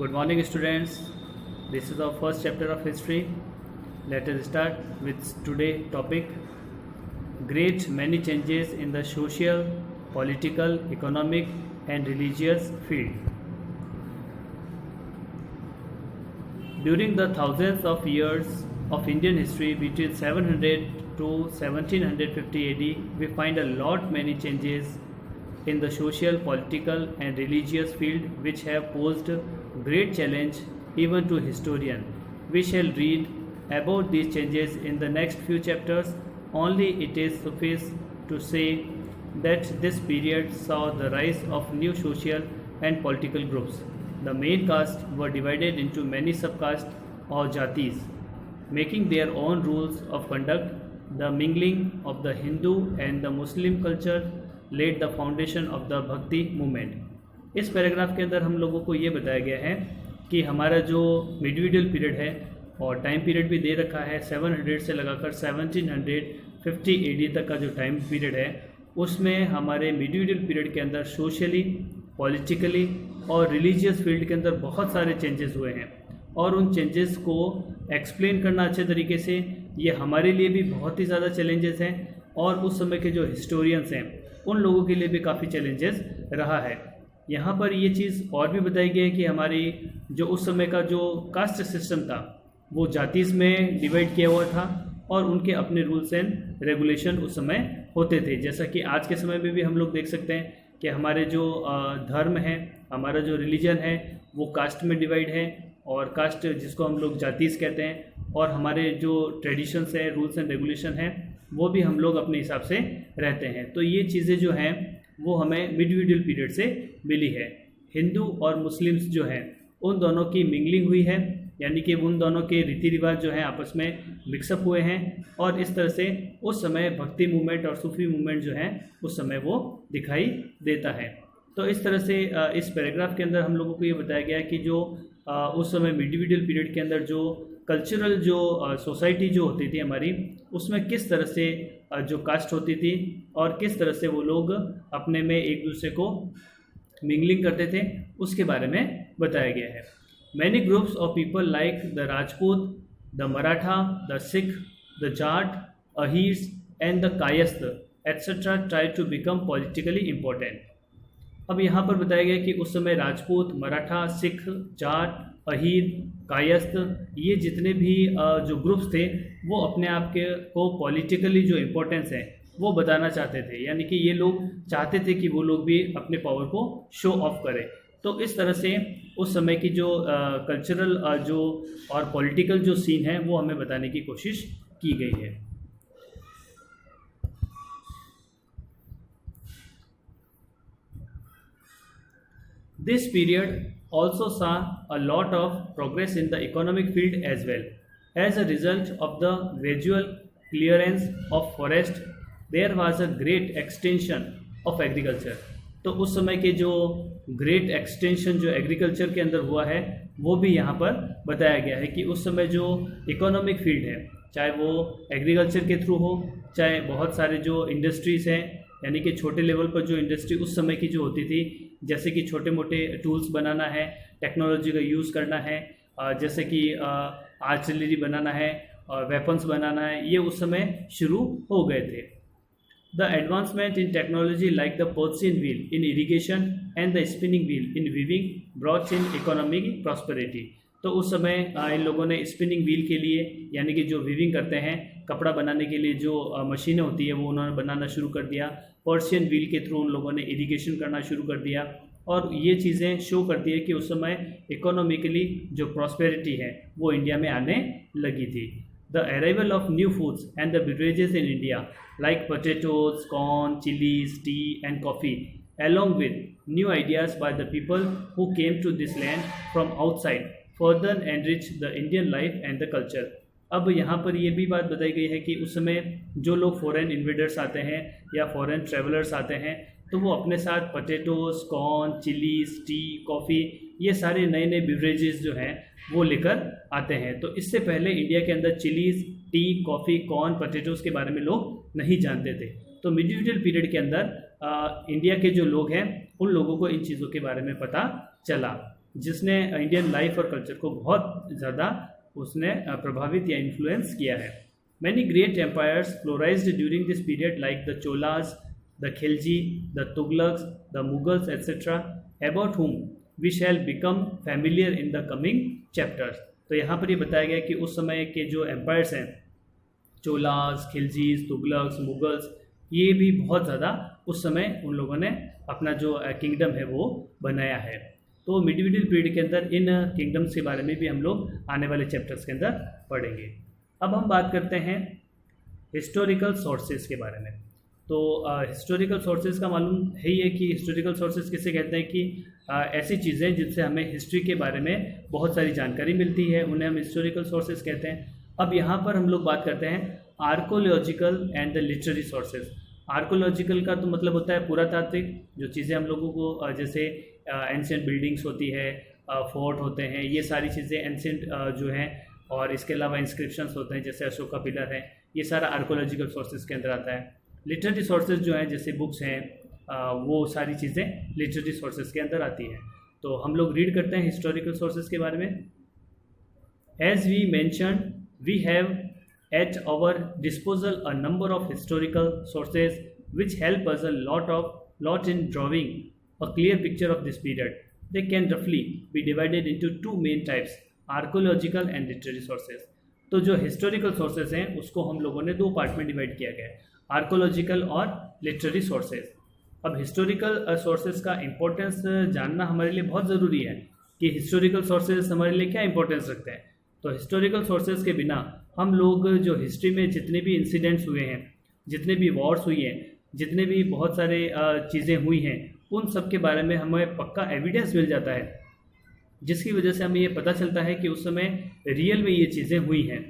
Good morning, students. This is our first chapter of history. Let us start with today's topic: great many changes in the social, political, economic, and religious field. During the thousands of years of Indian history between 700 to 1750 AD, we find a lot many changes in the social, political, and religious field which have posed great challenge even to historians. We shall read about these changes in the next few chapters. Only it is suffice to say that this period saw the rise of new social and political groups. The main castes were divided into many subcastes or jatis, making their own rules of conduct. The mingling of the Hindu and the Muslim culture laid the foundation of the भक्ति movement. इस paragraph के अंदर हम लोगों को ये बताया गया है कि हमारा जो मिडीवल पीरियड है और टाइम पीरियड भी दे रखा है 700 से लगाकर 1750 AD तक का जो टाइम पीरियड है, उसमें हमारे मिडीवल पीरियड के अंदर सोशली, पॉलिटिकली और रिलीजियस फील्ड के अंदर बहुत सारे चेंजेस हुए हैं और उन चेंजेस को एक्सप्लेन करना अच्छे तरीके से ये हमारे लिए भी बहुत ही ज़्यादा चैलेंजेस हैं और उस समय के जो हिस्टोरियंस हैं उन लोगों के लिए भी काफ़ी चैलेंजेस रहा है। यहाँ पर ये चीज़ और भी बताई गई है कि हमारी जो उस समय का जो कास्ट सिस्टम था वो जातिस में डिवाइड किया हुआ था और उनके अपने रूल्स एंड रेगुलेशन उस समय होते थे। जैसा कि आज के समय में भी हम लोग देख सकते हैं कि हमारे जो धर्म है, हमारा जो रिलीजन है वो कास्ट में डिवाइड है और कास्ट जिसको हम लोग जातिस कहते हैं और हमारे जो ट्रेडिशंस है, रूल्स एंड रेगुलेशन है वो भी हम लोग अपने हिसाब से रहते हैं। तो ये चीज़ें जो हैं वो हमें मिडीवल पीरियड से मिली है। हिंदू और मुस्लिम्स जो हैं उन दोनों की मिंगलिंग हुई है, यानी कि उन दोनों के रीति रिवाज जो हैं आपस में मिक्सअप हुए हैं और इस तरह से उस समय भक्ति मूवमेंट और सूफी मूवमेंट जो है उस समय वो दिखाई देता है। तो इस तरह से इस पैराग्राफ के अंदर हम लोगों को ये बताया गया है कि जो उस समय मिडीवल पीरियड के अंदर जो कल्चरल जो सोसाइटी जो होती थी हमारी, उसमें किस तरह से जो कास्ट होती थी और किस तरह से वो लोग अपने में एक दूसरे को मिंगलिंग करते थे, उसके बारे में बताया गया है। Many groups of people like the Rajput, the Maratha, the Sikh, the Jat, Ahirs and the Kayastha etcetera try to become politically important. अब यहाँ पर बताया गया कि उस समय राजपूत, मराठा, सिख, जाट, अहीर, कायस्थ, ये जितने भी जो ग्रुप्स थे वो अपने आप के को पॉलिटिकली जो इम्पोर्टेंस है वो बताना चाहते थे, यानी कि ये लोग चाहते थे कि वो लोग भी अपने पावर को शो ऑफ करें। तो इस तरह से उस समय की जो कल्चरल जो और पॉलिटिकल जो सीन है वो हमें बताने की कोशिश की गई है। This period also saw a lot of progress in the economic field as well. As a result of the gradual clearance of forest, there was a great extension of agriculture. तो उस समय के जो ग्रेट एक्सटेंशन जो agriculture के अंदर हुआ है वो भी यहाँ पर बताया गया है कि उस समय जो इकोनॉमिक फील्ड है, चाहे वो एग्रीकल्चर के थ्रू हो, चाहे बहुत सारे जो इंडस्ट्रीज़ हैं, यानी कि छोटे लेवल पर जो इंडस्ट्री उस समय की जो होती थी, जैसे कि छोटे मोटे टूल्स बनाना है, टेक्नोलॉजी का यूज़ करना है, जैसे कि आर्टिलरी बनाना है और वेपन्स बनाना है, ये उस समय शुरू हो गए थे। The advancement in technology like the Persian wheel in irrigation and the spinning wheel in weaving brought in economic prosperity. तो उस समय इन लोगों ने स्पिनिंग व्हील के लिए, यानी कि जो वीविंग करते हैं, कपड़ा बनाने के लिए जो मशीनें होती है वो उन्होंने बनाना शुरू कर दिया। पर्शियन व्हील के थ्रू उन लोगों ने इरिगेशन करना शुरू कर दिया और ये चीज़ें शो करती है कि उस समय इकोनॉमिकली जो प्रॉस्पेरिटी है वो इंडिया में आने लगी थी। The arrival of new foods and the beverages in India like potatoes, corn, chillies, T and coffee along with new ideas by the people who came to this land from outside further enrich the Indian life and the culture. अब यहाँ पर ये भी बात बताई गई है कि उस समय जो लोग फॉरेन इन्वेडर्स आते हैं या फॉरेन ट्रैवलर्स आते हैं तो वो अपने साथ potatoes, corn, chillies, T, coffee, ये सारे नए नए बिवरेजेस जो हैं वो लेकर आते हैं। तो इससे पहले इंडिया के अंदर chillies, T, coffee, corn, potatoes के बारे में लोग नहीं जानते थे। तो मिडीवल पीरियड के अंदर इंडिया के जो लोग हैं उन लोगों को इन चीज़ों के बारे में पता चला। जिसने इंडियन लाइफ और कल्चर को बहुत ज़्यादा उसने प्रभावित या इन्फ्लुएंस किया है। Many great empires flourished during this period like the Cholas, the Khilji, the Tughlaqs, the Mughals etcetera, about whom we shall become familiar in the coming chapters। तो यहाँ पर ये बताया गया कि उस समय के जो एम्पायर्स हैं, चोलास, खिलजीज, तुगलक्स, मुगल्स, ये भी बहुत ज़्यादा उस समय उन लोगों ने अपना जो किंगडम है वो बनाया है। तो मिडिवल पीरियड के अंदर इन किंगडम्स के बारे में भी हम लोग आने वाले चैप्टर्स के अंदर पढ़ेंगे। अब हम बात करते हैं हिस्टोरिकल सोर्सेज के बारे में। तो हिस्टोरिकल सोर्सेज का मालूम है ही है कि हिस्टोरिकल सोर्सेज किसे कहते हैं कि ऐसी चीज़ें जिनसे हमें हिस्ट्री के बारे में बहुत सारी जानकारी मिलती है, उन्हें हम हिस्टोरिकल सोर्सेज कहते हैं। अब यहाँ पर हम लोग बात करते हैं archaeological and the literary sources. Archaeological का तो मतलब होता है पुरातात्विक, जो चीज़ें हम लोगों को जैसे एंशिएंट बिल्डिंग्स होती है, फोर्ट होते हैं, ये सारी चीज़ें एंशिएंट जो हैं, और इसके अलावा इंस्क्रिप्शंस होते हैं जैसे अशोका पिलर है, ये सारा आर्कोलॉजिकल सोर्सेज के अंदर आता है। लिटरेरी सोर्सेज जो हैं जैसे बुक्स हैं, वो सारी चीज़ें लिटरेरी सोर्सेज के अंदर आती हैं। तो हम लोग रीड करते हैं हिस्टोरिकल सोर्सेज के बारे में। As we mention we have at our disposal a number of historical sources which help us a lot in drawing a clear picture of this period. They can roughly be divided into two main types, archaeological and literary sources। तो जो historical sources हैं उसको हम लोगों ने दो part में divide किया गया है, आर्कोलॉजिकल और लिटरेरी सोर्सेज। अब हिस्टोरिकल सोर्सेज का इम्पोर्टेंस जानना हमारे लिए बहुत ज़रूरी है कि हिस्टोरिकल सोर्सेज हमारे लिए क्या इंपॉर्टेंस रखते हैं। तो हिस्टोरिकल सोर्सेज के बिना हम लोग जो हिस्ट्री में जितने भी इंसिडेंट्स हुए हैं, जितने भी वॉर्स हुई हैं, जितने भी बहुत सारे चीज़ें हुई हैं, उन सब के बारे में हमें पक्का एविडेंस मिल जाता है, जिसकी वजह से हमें ये पता चलता है कि उस समय रियल में ये चीज़ें हुई हैं।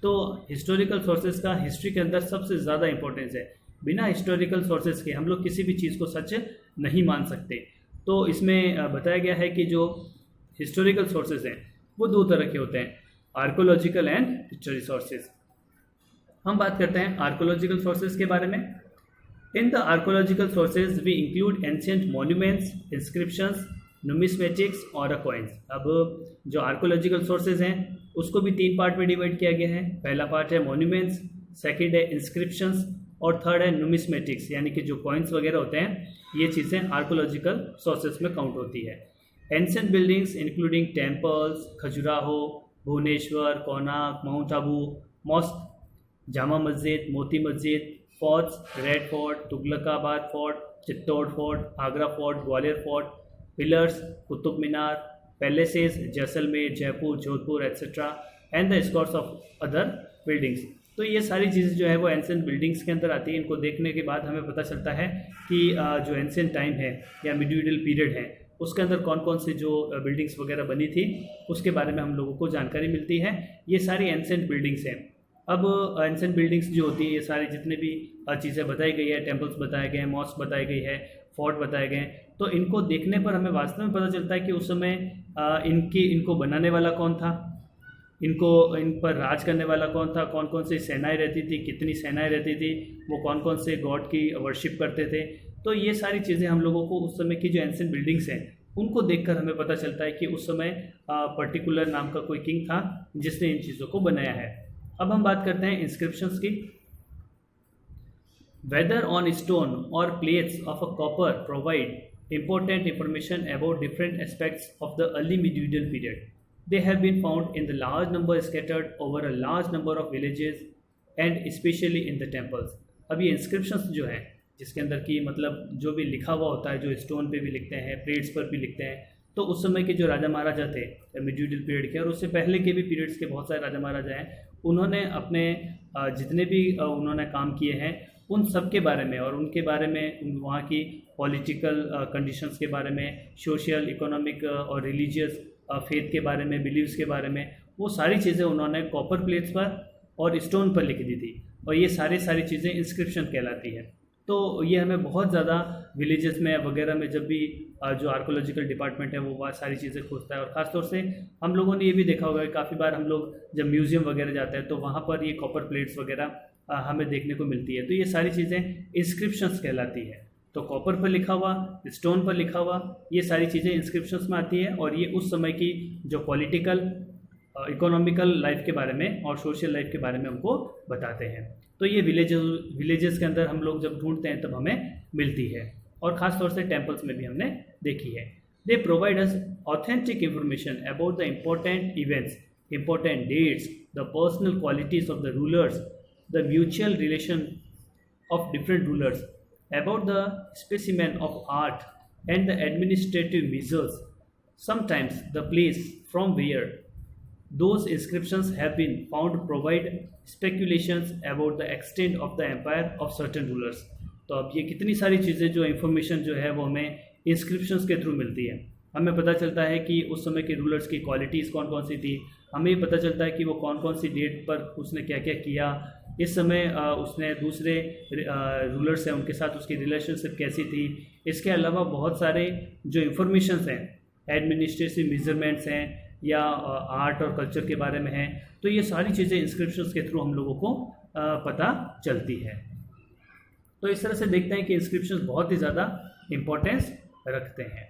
तो हिस्टोरिकल सोर्सेज का हिस्ट्री के अंदर सबसे ज़्यादा इंपॉर्टेंस है। बिना हिस्टोरिकल सोर्सेज के हम लोग किसी भी चीज़ को सच नहीं मान सकते। तो इसमें बताया गया है कि जो हिस्टोरिकल सोर्सेज हैं वो दो तरह के होते हैं, आर्कोलॉजिकल एंड लिटरेरी सोर्सेज। हम बात करते हैं आर्कोलॉजिकल सोर्सेज के बारे में। In the archaeological sources we include ancient monuments, inscriptions, numismatics और कॉइन्स। अब जो आर्कोलॉजिकल सोर्सेज हैं उसको भी तीन पार्ट में डिवाइड किया गया है। पहला पार्ट है मॉन्यूमेंट्स, सेकंड है इंस्क्रिप्शंस और थर्ड है नुमिस्मेटिक्स, यानी कि जो कॉइन्स वगैरह होते हैं, ये चीज़ें आर्कोलॉजिकल सोर्सेज में काउंट होती है। Ancient buildings including temples, Khajuraho, Bhubaneswar, Konark, mount Abu, mosque, Jama Masjid, Moti Masjid, forts, red fort, Tughlaqabad fort, Chittor fort, Agra fort, Gwalior fort, pillars, Qutub Minar, palaces, Jaisalmer, Jaipur, Jodhpur etcetera and the squares of other buildings. तो ये सारी चीज़ें जो है वो एंशिएंट बिल्डिंग्स के अंदर आती है। इनको देखने के बाद हमें पता चलता है कि जो एंशिएंट टाइम है या मिडिवल पीरियड है उसके अंदर कौन कौन से जो बिल्डिंग्स वगैरह बनी थी उसके बारे में हम लोगों को जानकारी मिलती है। ये सारी एंशिएंट बिल्डिंग्स हैं। अब एंशिएंट बिल्डिंग्स जो होती है, ये सारी जितने भी चीज़ें बताई गई है, टेम्पल्स बताए गए हैं, मॉस्क बताई गई है, फोर्ट बताए गए हैं, तो इनको देखने पर हमें वास्तव में पता चलता है कि उस समय इनको बनाने वाला कौन था, इन पर राज करने वाला कौन था, कौन कौन सी सेनाएं रहती थी, कितनी सेनाएं रहती थी, वो कौन कौन से गॉड की वर्शिप करते थे। तो ये सारी चीज़ें हम लोगों को उस समय की जो एंशिएंट बिल्डिंग्स हैं उनको देखकर हमें पता चलता है कि उस समय पर्टिकुलर नाम का कोई किंग था जिसने इन चीज़ों को बनाया है। अब हम बात करते हैं इंस्क्रिप्शंस की। वेदर ऑन स्टोन और plates of a copper provide important information about different aspects of the early medieval period. They have been found in the large number scattered over a large number of villages and especially in the temples। अब ये inscriptions जो हैं जिसके अंदर की मतलब जो भी लिखा हुआ होता है, जो स्टोन पे भी लिखते हैं, प्लेट्स पर भी लिखते हैं, तो उस समय के जो राजा महाराजा थे मिडिवल पीरियड के और उससे पहले के भी पीरियड्स के बहुत सारे राजा महाराजा हैं, उन्होंने अपने जितने भी उन्होंने काम किए हैं उन सब के बारे में और उनके बारे में वहाँ की पॉलिटिकल कंडीशंस के बारे में, सोशल, इकोनॉमिक और रिलीजियस फेथ के बारे में, बिलीव्स के बारे में, वो सारी चीज़ें उन्होंने कॉपर प्लेट्स पर और स्टोन पर लिख दी थी और ये सारी चीज़ें इंस्क्रिप्शन कहलाती है। तो ये हमें बहुत ज़्यादा विलेजेस में वगैरह में जब भी जो आर्कोलॉजिकल डिपार्टमेंट है वो सारी चीज़ें खोजता है और ख़ासतौर से हम लोगों ने ये भी देखा होगा कि काफ़ी बार हम लोग जब म्यूज़ियम वगैरह जाते हैं तो वहाँ पर ये कॉपर प्लेट्स वगैरह हमें देखने को मिलती है। तो ये सारी चीज़ें इंस्क्रिप्शंस कहलाती है। तो कॉपर पर लिखा हुआ, स्टोन पर लिखा हुआ, ये सारी चीज़ें इंस्क्रिप्शंस में आती है और ये उस समय की जो पॉलिटिकल इकोनॉमिकल लाइफ के बारे में और सोशल लाइफ के बारे में हमको बताते हैं। तो ये विलेजेस के अंदर हम लोग जब ढूंढते हैं तब हमें मिलती है और ख़ास तौर से टेम्पल्स में भी हमने देखी है। They provide us authentic information about the important events, important dates, the personal qualities of the rulers, the mutual relation of different rulers, about the specimen of art and the administrative measures, sometimes the place from where those inscriptions have been found provide speculations about the extent of the empire of certain rulers. तो अब ये कितनी सारी चीज़ें जो information जो है वो हमें इंस्क्रिप्शंस के थ्रू मिलती है। हमें पता चलता है कि उस समय के रूलर्स की क्वालिटीज़ कौन कौन सी थी, हमें ये पता चलता है कि वो कौन कौन सी डेट पर उसने क्या क्या किया, इस समय उसने दूसरे रूलर्स हैं उनके साथ उसकी रिलेशनशिप कैसी थी। इसके अलावा बहुत सारे जो इंफॉर्मेशंस हैं, एडमिनिस्ट्रेटिव मेजरमेंट्स हैं या आर्ट और कल्चर के बारे में हैं, तो ये सारी चीज़ें इंस्क्रिप्शंस के थ्रू हम लोगों को पता चलती है। तो इस तरह से देखते हैं कि इंस्क्रिप्शंस बहुत ही ज़्यादा इम्पोर्टेंस रखते हैं।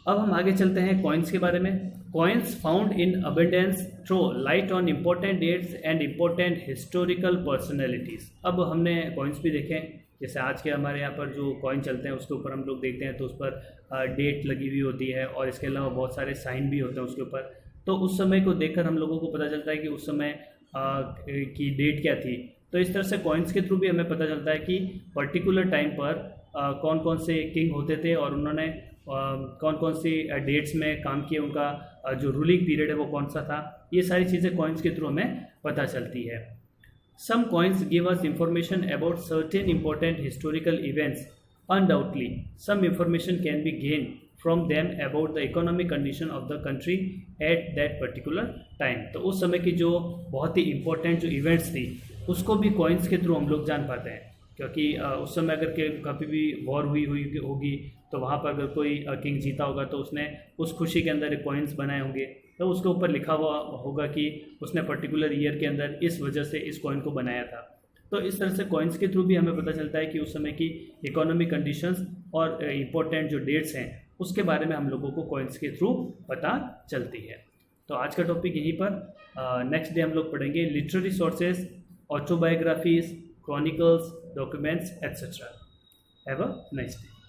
अब हम आगे चलते हैं कॉइन्स के बारे में। Coins found in abundance throw light on important dates and important historical personalities. अब हमने कॉइन्स भी देखे, जैसे आज के हमारे यहाँ पर जो कॉइन चलते हैं उसके ऊपर हम लोग देखते हैं तो उस पर डेट लगी हुई होती है और इसके अलावा बहुत सारे साइन भी होते हैं उसके ऊपर। तो उस समय को देखकर हम लोगों को पता चलता है कि उस समय की डेट क्या थी। तो इस तरह से कॉइन्स के थ्रू भी हमें पता चलता है कि पर्टिकुलर टाइम पर कौन कौन से किंग होते थे और उन्होंने कौन कौन सी डेट्स में काम किए, उनका जो रूलिंग पीरियड है वो कौन सा था। ये सारी चीज़ें कॉइन्स के थ्रू हमें पता चलती है। Some coins give us information about certain important historical events. Undoubtedly some information can be gain from them about the economic condition of the country at that particular time. तो उस समय की जो बहुत ही इंपॉर्टेंट जो इवेंट्स थी उसको भी कॉइन्स के थ्रू हम लोग जान पाते हैं, क्योंकि उस समय अगर कभी भी वॉर हुई होगी तो वहाँ पर अगर कोई किंग जीता होगा तो उसने उस खुशी के अंदर कॉइन्स बनाए होंगे, तो उसके ऊपर लिखा हुआ होगा कि उसने पर्टिकुलर ईयर के अंदर इस वजह से इस कॉइन को बनाया था। तो इस तरह से कॉइन्स के थ्रू भी हमें पता चलता है कि उस समय की इकोनॉमिक कंडीशंस और इम्पोर्टेंट जो डेट्स हैं उसके बारे में हम लोगों को कॉइन्स के थ्रू पता चलती है। तो आज का टॉपिक यहीं पर। नेक्स्ट डे हम लोग पढ़ेंगे literary sources, autobiographies, chronicles, documents, etc. Have a nice day.